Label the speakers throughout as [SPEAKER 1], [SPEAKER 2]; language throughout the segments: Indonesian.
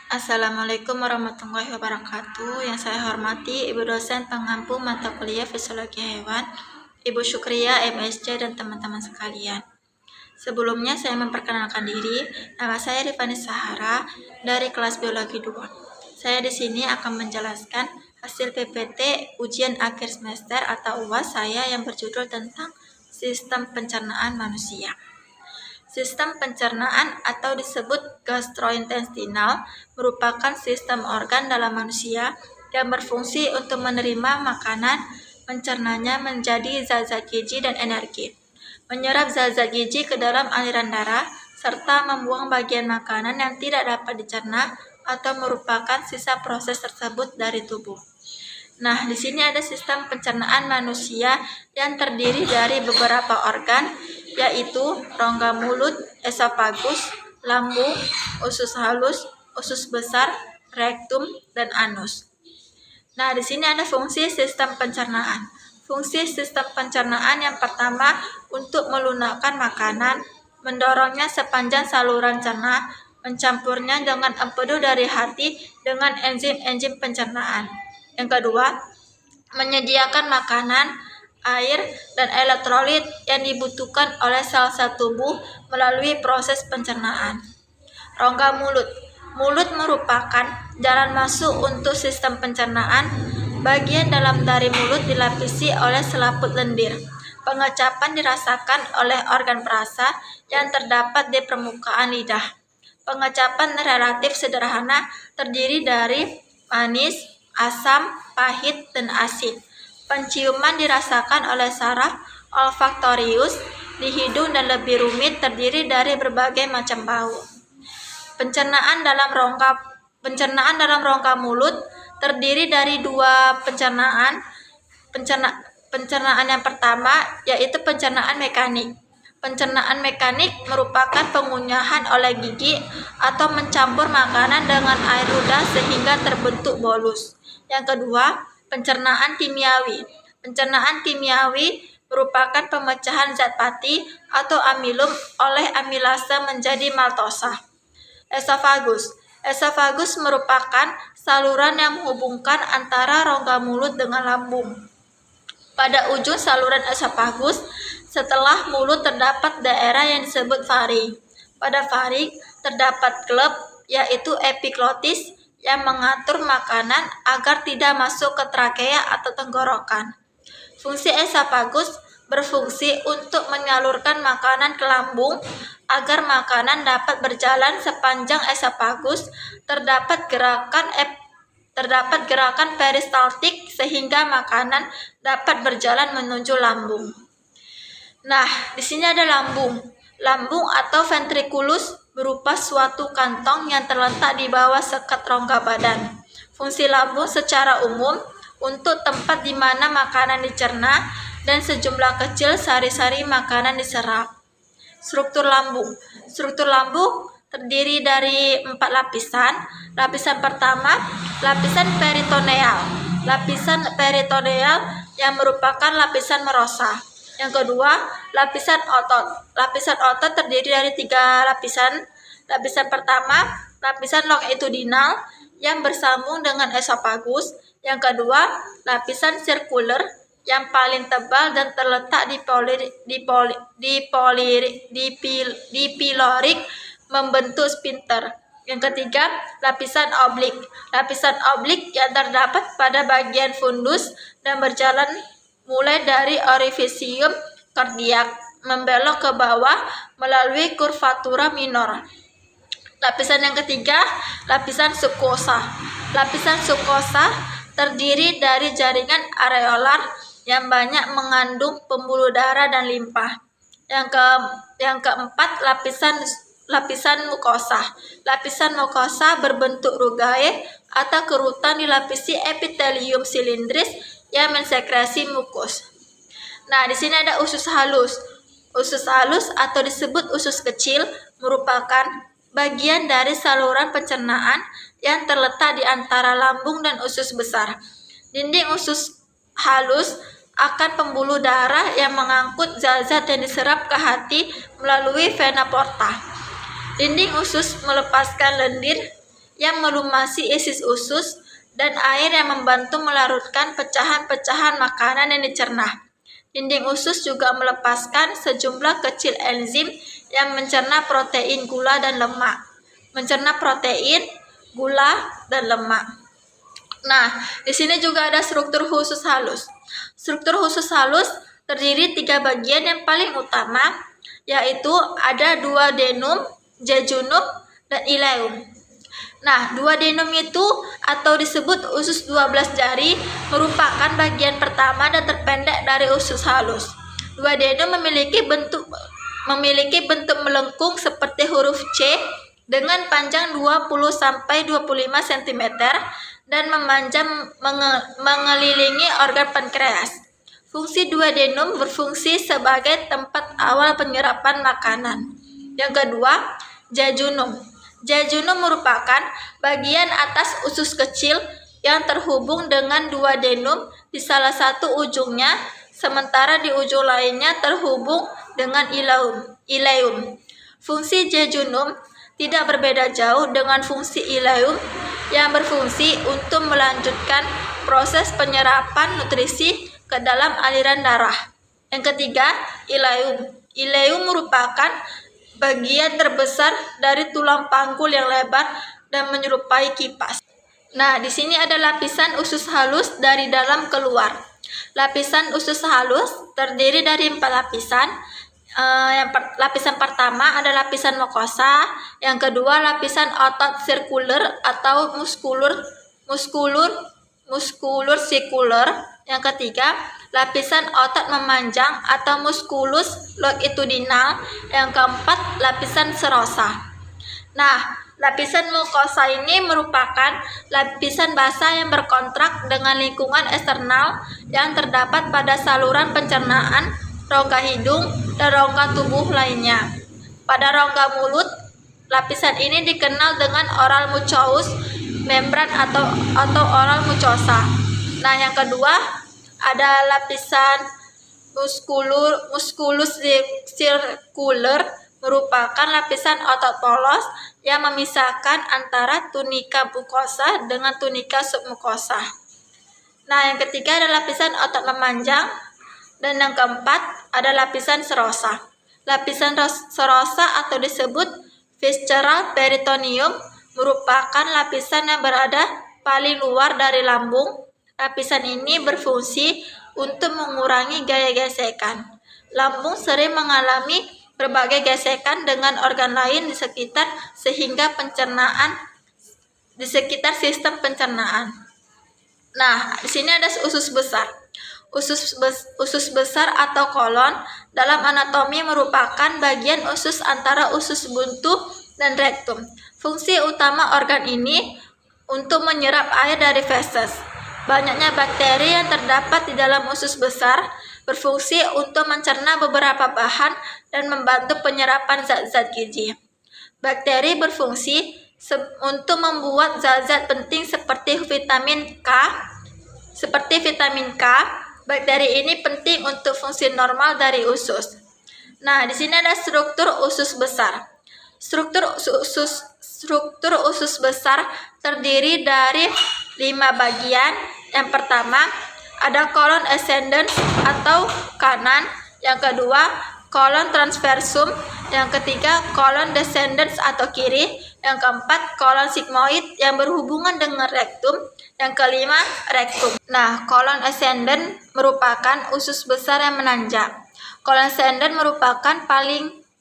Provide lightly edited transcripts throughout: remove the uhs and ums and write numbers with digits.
[SPEAKER 1] Assalamualaikum warahmatullahi wabarakatuh. Yang saya hormati Ibu dosen pengampu mata kuliah Fisiologi Hewan, Ibu Syukria, MSc, dan teman-teman sekalian. Sebelumnya saya memperkenalkan diri. Nama saya Rifani Sahara dari kelas Biologi 2. Saya di sini akan menjelaskan hasil PPT ujian akhir semester atau UAS saya yang berjudul tentang sistem pencernaan manusia. Sistem pencernaan atau disebut gastrointestinal merupakan sistem organ dalam manusia yang berfungsi untuk menerima makanan, mencernanya menjadi zat-zat gizi dan energi, menyerap zat-zat gizi ke dalam aliran darah, serta membuang bagian makanan yang tidak dapat dicerna atau merupakan sisa proses tersebut dari tubuh. Nah, di sini ada sistem pencernaan manusia yang terdiri dari beberapa organ, yaitu rongga mulut, esofagus, lambung, usus halus, usus besar, rektum, dan anus. Nah, di sini ada fungsi sistem pencernaan. Fungsi sistem pencernaan yang pertama untuk melunakkan makanan, mendorongnya sepanjang saluran cerna, mencampurnya dengan empedu dari hati dengan enzim-enzim pencernaan. Yang kedua, menyediakan makanan, air, dan elektrolit yang dibutuhkan oleh sel-sel tubuh melalui proses pencernaan. Rongga mulut. Mulut merupakan jalan masuk untuk sistem pencernaan. Bagian dalam dari mulut dilapisi oleh selaput lendir. Pengecapan dirasakan oleh organ perasa yang terdapat di permukaan lidah. Pengecapan relatif sederhana terdiri dari manis, asam, pahit, dan asin. Penciuman dirasakan oleh saraf olfaktorius di hidung dan lebih rumit terdiri dari berbagai macam bau. Pencernaan dalam rongga mulut terdiri dari dua pencernaan. Pencernaan yang pertama yaitu pencernaan mekanik. Pencernaan mekanik merupakan pengunyahan oleh gigi atau mencampur makanan dengan air ludah sehingga terbentuk bolus. Yang kedua, pencernaan kimiawi. Pencernaan kimiawi merupakan pemecahan zat pati atau amilum oleh amilase menjadi maltosa. Esofagus. Esofagus merupakan saluran yang menghubungkan antara rongga mulut dengan lambung. Pada ujung saluran esofagus, setelah mulut terdapat daerah yang disebut faring. Pada faring terdapat klep, yaitu epiglotis, yang mengatur makanan agar tidak masuk ke trakea atau tenggorokan. Fungsi esofagus berfungsi untuk menyalurkan makanan ke lambung. Agar makanan dapat berjalan sepanjang esofagus, terdapat gerakan peristaltik sehingga makanan dapat berjalan menuju lambung. Nah, di sini ada lambung. Lambung atau ventriculus berupa suatu kantong yang terletak di bawah sekat rongga badan. Fungsi lambung secara umum untuk tempat di mana makanan dicerna dan sejumlah kecil sari-sari makanan diserap. Struktur lambung. Struktur lambung terdiri dari 4 lapisan. Lapisan pertama, lapisan peritoneal. Lapisan peritoneal yang merupakan lapisan merosa. Yang kedua, lapisan otot. Lapisan otot terdiri dari 3 lapisan. Lapisan pertama, lapisan longitudinal yang bersambung dengan esofagus. Yang kedua, lapisan sirkuler yang paling tebal dan terletak di pilorik membentuk sphincter. Yang ketiga, lapisan oblik. Lapisan oblik yang terdapat pada bagian fundus dan berjalan mulai dari orifisium kardiak membelok ke bawah melalui kurvatura minor. Lapisan yang ketiga, lapisan subkosa. Lapisan subkosa terdiri dari jaringan areolar yang banyak mengandung pembuluh darah dan limpa. Yang keempat, lapisan mukosa. Lapisan mukosa berbentuk rugae atau kerutan dilapisi epitelium silindris yang mensekresi mukus. Nah, di sini ada usus halus. Usus halus atau disebut usus kecil merupakan bagian dari saluran pencernaan yang terletak di antara lambung dan usus besar. Dinding usus halus akan pembuluh darah yang mengangkut zat-zat yang diserap ke hati melalui vena porta. Dinding usus melepaskan lendir yang melumasi isi usus, dan air yang membantu melarutkan pecahan-pecahan makanan yang dicerna. Dinding usus juga melepaskan sejumlah kecil enzim yang mencerna protein, gula, dan lemak. Mencerna protein, gula, dan lemak. Nah, di sini juga ada struktur usus halus. Struktur usus halus terdiri 3 bagian yang paling utama, yaitu ada duodenum, jejunum, dan ileum. Nah, duodenum itu atau disebut usus 12 jari merupakan bagian pertama dan terpendek dari usus halus. Duodenum memiliki bentuk melengkung seperti huruf C dengan panjang 20-25 cm dan memanjang mengelilingi organ pankreas. Fungsi duodenum berfungsi sebagai tempat awal penyerapan makanan. Yang kedua, jejunum. Jejunum merupakan bagian atas usus kecil yang terhubung dengan duodenum di salah satu ujungnya, sementara di ujung lainnya terhubung dengan ileum. Fungsi jejunum tidak berbeda jauh dengan fungsi ileum yang berfungsi untuk melanjutkan proses penyerapan nutrisi ke dalam aliran darah. Yang ketiga, ileum. Ileum merupakan bagian terbesar dari tulang panggul yang lebar dan menyerupai kipas. Nah, di sini ada lapisan usus halus dari dalam keluar. Lapisan usus halus terdiri dari 4 lapisan. Lapisan pertama ada lapisan mukosa, yang kedua lapisan otot sirkuler atau muskulur sikuler, yang ketiga lapisan otot memanjang atau muskulus longitudinal, yang keempat lapisan serosa. Nah, lapisan mukosa ini merupakan lapisan basah yang berkontrak dengan lingkungan eksternal yang terdapat pada saluran pencernaan, rongga hidung, dan rongga tubuh lainnya. Pada rongga mulut, lapisan ini dikenal dengan oral mucous membran atau oral mucosa. Nah, yang kedua ada lapisan musculus circular, merupakan lapisan otot polos yang memisahkan antara tunika mukosa dengan tunika submukosa. Nah, yang ketiga ada lapisan otot memanjang, dan yang keempat ada lapisan serosa. Lapisan serosa atau disebut visceral peritoneum merupakan lapisan yang berada paling luar dari lambung. Lapisan ini berfungsi untuk mengurangi gaya gesekan. Lambung sering mengalami berbagai gesekan dengan organ lain di sekitar sistem pencernaan. Nah, di sini ada usus besar. Usus besar atau kolon dalam anatomi merupakan bagian usus antara usus buntu dan rektum. Fungsi utama organ ini untuk menyerap air dari feses. Banyaknya bakteri yang terdapat di dalam usus besar berfungsi untuk mencerna beberapa bahan dan membantu penyerapan zat-zat gizi. Bakteri berfungsi untuk membuat zat-zat penting seperti vitamin K. Bakteri ini penting untuk fungsi normal dari usus. Nah, di sini ada struktur usus besar. Struktur usus besar terdiri dari 5 bagian. Yang pertama, ada kolon ascendens atau kanan. Yang kedua, kolon transversum. Yang ketiga, kolon descendens atau kiri. Yang keempat, kolon sigmoid yang berhubungan dengan rektum. Yang kelima, rektum. Nah, kolon ascendens merupakan usus besar yang menanjak. Kolon ascendens merupakan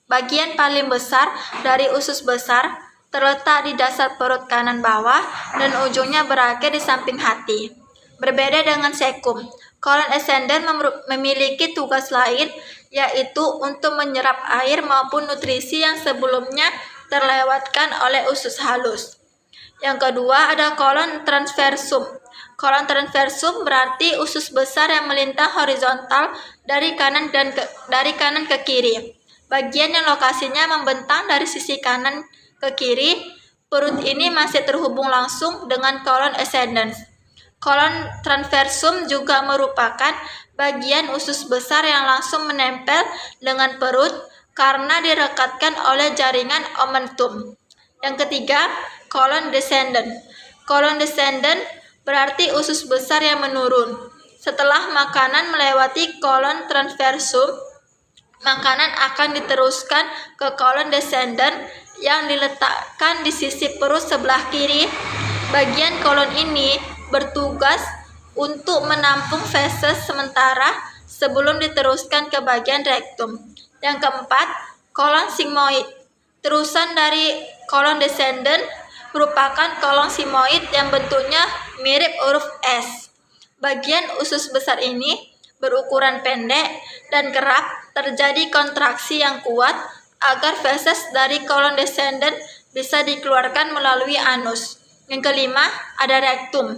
[SPEAKER 1] bagian paling besar dari usus besar, terletak di dasar perut kanan bawah dan ujungnya berakhir di samping hati. Berbeda dengan sekum, kolon ascendens memiliki tugas lain, yaitu untuk menyerap air maupun nutrisi yang sebelumnya terlewatkan oleh usus halus. Yang kedua ada kolon transversum. Kolon transversum berarti usus besar yang melintang horizontal dari kanan ke kiri. Bagian yang lokasinya membentang dari sisi kanan ke kiri. Perut ini masih terhubung langsung dengan kolon ascendens. Kolon transversum juga merupakan bagian usus besar yang langsung menempel dengan perut karena direkatkan oleh jaringan omentum. Yang ketiga, colon descendant. Colon descendant berarti usus besar yang menurun. Setelah makanan melewati colon transversum, makanan akan diteruskan ke colon descendant yang diletakkan di sisi perut sebelah kiri. Bagian colon ini bertugas untuk menampung feses sementara sebelum diteruskan ke bagian rektum. Yang keempat, colon sigmoid. Terusan dari colon descendant merupakan kolom sigmoid yang bentuknya mirip huruf S. Bagian usus besar ini berukuran pendek dan kerap terjadi kontraksi yang kuat agar feses dari kolon descendant bisa dikeluarkan melalui anus. Yang kelima, ada rektum.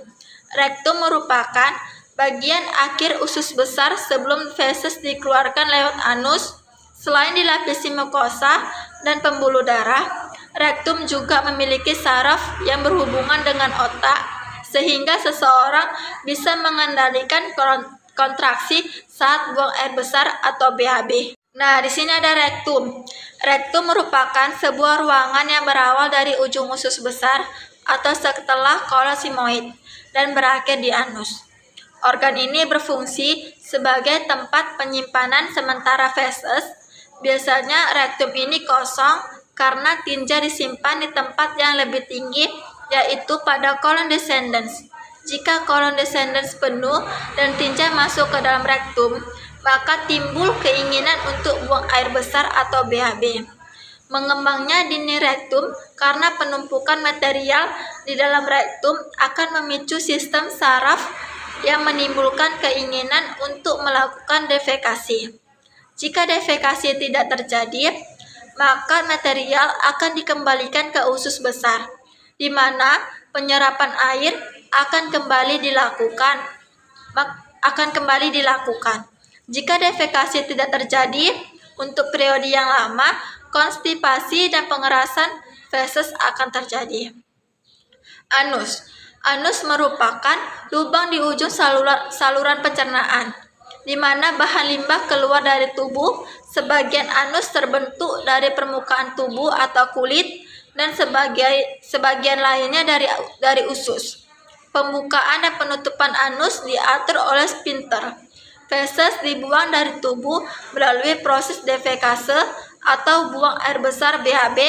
[SPEAKER 1] Rektum merupakan bagian akhir usus besar sebelum feses dikeluarkan lewat anus. Selain dilapisi mukosa dan pembuluh darah, rektum juga memiliki saraf yang berhubungan dengan otak, sehingga seseorang bisa mengendalikan kontraksi saat buang air besar atau BAB. Nah, di sini ada rektum. Rektum merupakan sebuah ruangan yang berawal dari ujung usus besar atau setelah kolon sigmoid dan berakhir di anus. Organ ini berfungsi sebagai tempat penyimpanan sementara feses. Biasanya rektum ini kosong karena tinja disimpan di tempat yang lebih tinggi, yaitu pada colon descendens. Jika colon descendens penuh dan tinja masuk ke dalam rektum, maka timbul keinginan untuk buang air besar atau BAB. Mengembangnya dini rektum karena penumpukan material di dalam rektum akan memicu sistem saraf yang menimbulkan keinginan untuk melakukan defekasi. Jika defekasi tidak terjadi, maka material akan dikembalikan ke usus besar, di mana penyerapan air akan kembali dilakukan. Jika defekasi tidak terjadi untuk periode yang lama, konstipasi dan pengerasan feses akan terjadi. Anus. Anus merupakan lubang di ujung saluran pencernaan, di mana bahan limbah keluar dari tubuh. Sebagian anus terbentuk dari permukaan tubuh atau kulit, dan sebagian lainnya dari usus. Pembukaan dan penutupan anus diatur oleh sphincter. Feses dibuang dari tubuh melalui proses defekase atau buang air besar BAB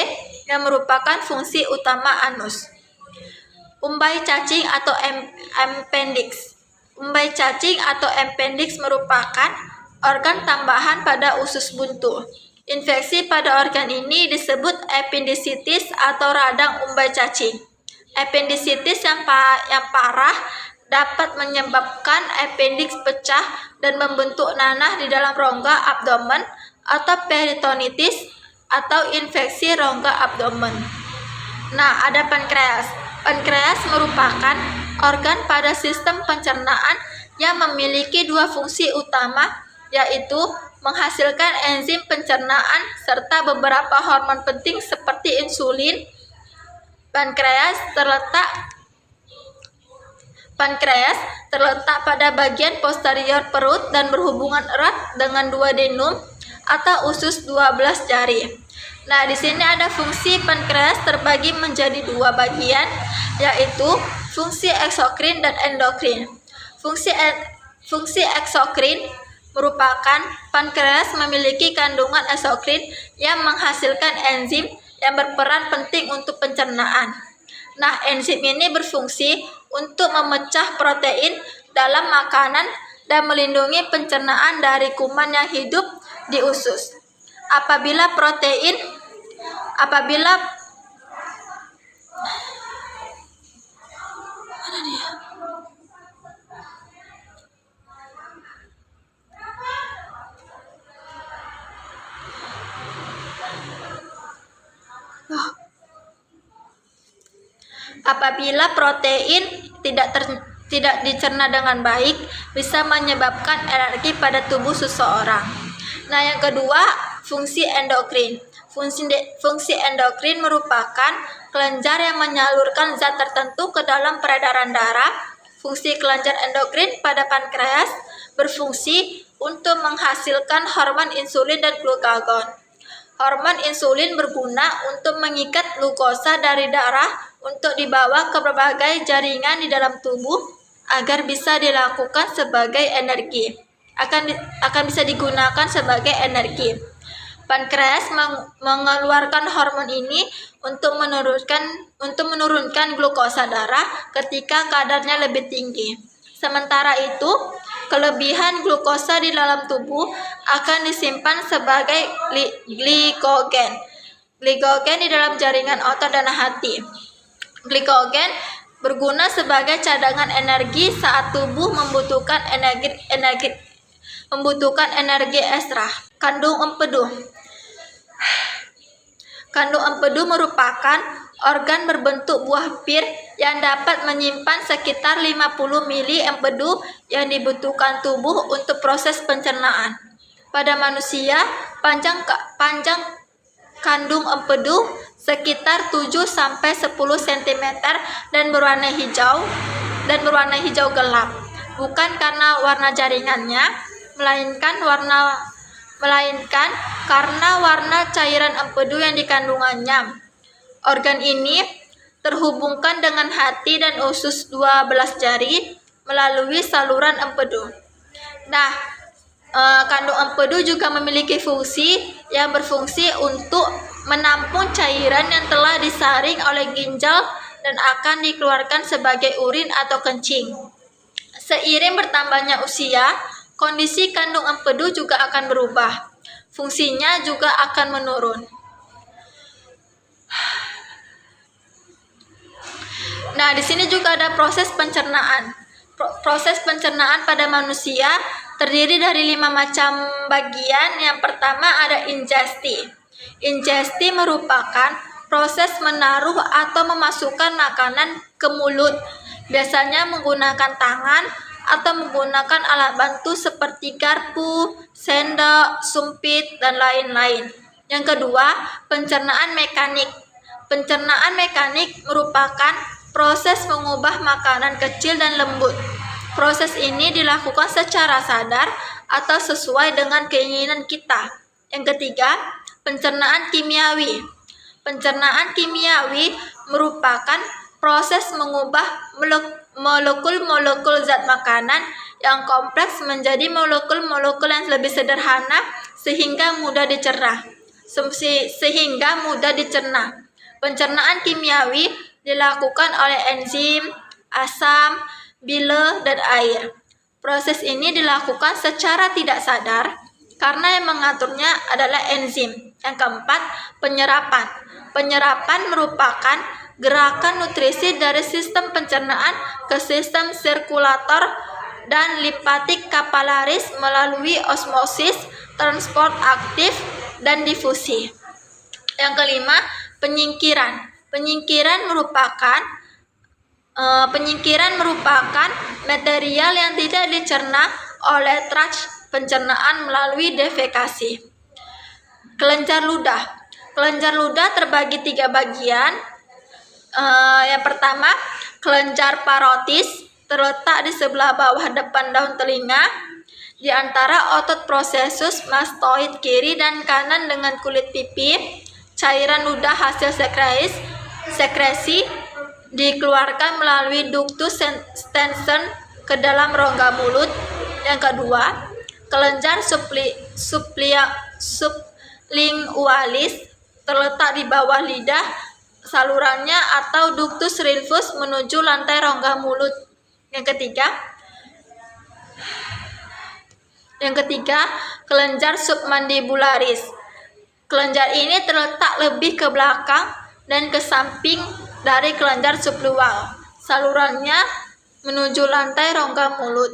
[SPEAKER 1] yang merupakan fungsi utama anus. Umbai cacing atau appendix. Umbai cacing atau appendix merupakan organ tambahan pada usus buntu. Infeksi pada organ ini disebut appendicitis atau radang umbai cacing. Appendicitis yang parah dapat menyebabkan appendix pecah dan membentuk nanah di dalam rongga abdomen atau peritonitis atau infeksi rongga abdomen. Nah, ada pankreas. Pankreas merupakan organ pada sistem pencernaan yang memiliki dua fungsi utama, yaitu menghasilkan enzim pencernaan serta beberapa hormon penting seperti insulin. Pankreas terletak pada bagian posterior perut dan berhubungan erat dengan duodenum atau usus 12 jari. Nah, di sini ada fungsi pankreas terbagi menjadi dua bagian, yaitu fungsi eksokrin dan endokrin. Fungsi eksokrin merupakan pankreas memiliki kandungan eksokrin yang menghasilkan enzim yang berperan penting untuk pencernaan. Nah, enzim ini berfungsi untuk memecah protein dalam makanan dan melindungi pencernaan dari kuman yang hidup di usus. Apabila protein tidak dicerna dengan baik, bisa menyebabkan alergi pada tubuh seseorang. Nah, yang kedua, fungsi endokrin. Fungsi endokrin merupakan kelenjar yang menyalurkan zat tertentu ke dalam peredaran darah. Fungsi kelenjar endokrin pada pankreas berfungsi untuk menghasilkan hormon insulin dan glukagon. Hormon insulin berguna untuk mengikat glukosa dari darah untuk dibawa ke berbagai jaringan di dalam tubuh agar bisa dilakukan sebagai energi. Akan bisa digunakan sebagai energi. Pankreas mengeluarkan hormon ini untuk menurunkan glukosa darah ketika kadarnya lebih tinggi. Sementara itu, kelebihan glukosa di dalam tubuh akan disimpan sebagai glikogen. Glikogen di dalam jaringan otot dan hati. Glikogen berguna sebagai cadangan energi saat tubuh membutuhkan energi ekstra. Kandung empedu. Kandung empedu merupakan organ berbentuk buah pir yang dapat menyimpan sekitar 50 mili empedu yang dibutuhkan tubuh untuk proses pencernaan. Pada manusia, panjang kandung empedu sekitar 7-10 cm dan berwarna hijau gelap. Bukan karena warna jaringannya, melainkan karena warna cairan empedu yang dikandungannya. Organ ini terhubungkan dengan hati dan usus 12 jari melalui saluran empedu. Nah, kandung empedu juga memiliki fungsi yang berfungsi untuk menampung cairan yang telah disaring oleh ginjal dan akan dikeluarkan sebagai urin atau kencing. Seiring bertambahnya usia, kondisi kandung empedu juga akan berubah. Fungsinya juga akan menurun. Nah, di sini juga ada proses pencernaan. Proses pencernaan pada manusia terdiri dari 5 macam bagian. Yang pertama ada ingesti. Ingesti merupakan proses menaruh atau memasukkan makanan ke mulut, biasanya menggunakan tangan atau menggunakan alat bantu seperti garpu, sendok, sumpit, dan lain-lain. Yang kedua, pencernaan mekanik. Pencernaan mekanik merupakan proses mengubah makanan kecil dan lembut. Proses ini dilakukan secara sadar atau sesuai dengan keinginan kita. Yang ketiga, pencernaan kimiawi. Pencernaan kimiawi merupakan proses mengubah molekul-molekul zat makanan yang kompleks menjadi molekul-molekul yang lebih sederhana sehingga mudah dicerna. Pencernaan kimiawi dilakukan oleh enzim, asam, bile, dan air. Proses ini dilakukan secara tidak sadar karena yang mengaturnya adalah enzim. Yang keempat, penyerapan. Penyerapan merupakan gerakan nutrisi dari sistem pencernaan ke sistem sirkulator dan limpatik kapilaris melalui osmosis, transport aktif, dan difusi. Yang kelima, penyingkiran. Penyingkiran merupakan material yang tidak dicerna oleh traks pencernaan melalui defekasi. Kelenjar ludah. Kelenjar ludah terbagi 3 bagian. Yang pertama, kelenjar parotis terletak di sebelah bawah depan daun telinga, di antara otot prosesus mastoid kiri dan kanan dengan kulit pipi. Cairan ludah hasil sekresi dikeluarkan melalui ductus Stenson ke dalam rongga mulut. Yang kedua, kelenjar sublingualis terletak di bawah lidah, salurannya atau ductus rufus menuju lantai rongga mulut. Yang ketiga, kelenjar submandibularis. Kelenjar ini terletak lebih ke belakang dan ke samping dari kelenjar sublual. Salurannya menuju lantai rongga mulut.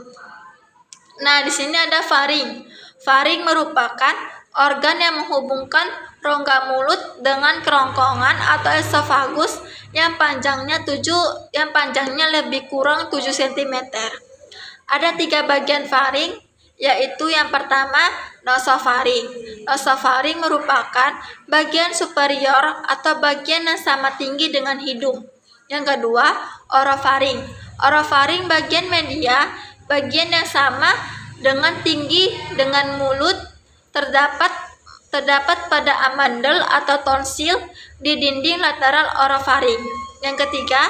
[SPEAKER 1] Nah, di sini ada faring. Faring merupakan organ yang menghubungkan rongga mulut dengan kerongkongan atau esofagus yang panjangnya lebih kurang 7 cm. Ada 3 bagian faring, yaitu yang pertama, nasofaring. Nasofaring merupakan bagian superior atau bagian yang sama tinggi dengan hidung. Yang kedua, orofaring. Orofaring bagian media, bagian yang sama dengan tinggi dengan mulut, terdapat pada amandel atau tonsil di dinding lateral orofaring. Yang ketiga,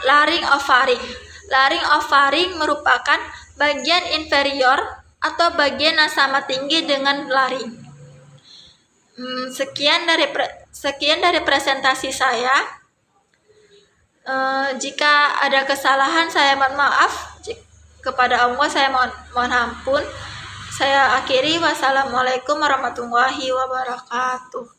[SPEAKER 1] laryngopharynx. Laryngopharynx merupakan bagian inferior atau bagian yang sama tinggi dengan laring. Sekian dari presentasi saya. Jika ada kesalahan, saya mohon maaf. Kepada Allah saya mohon ampun. Saya akhiri. Wassalamualaikum warahmatullahi wabarakatuh.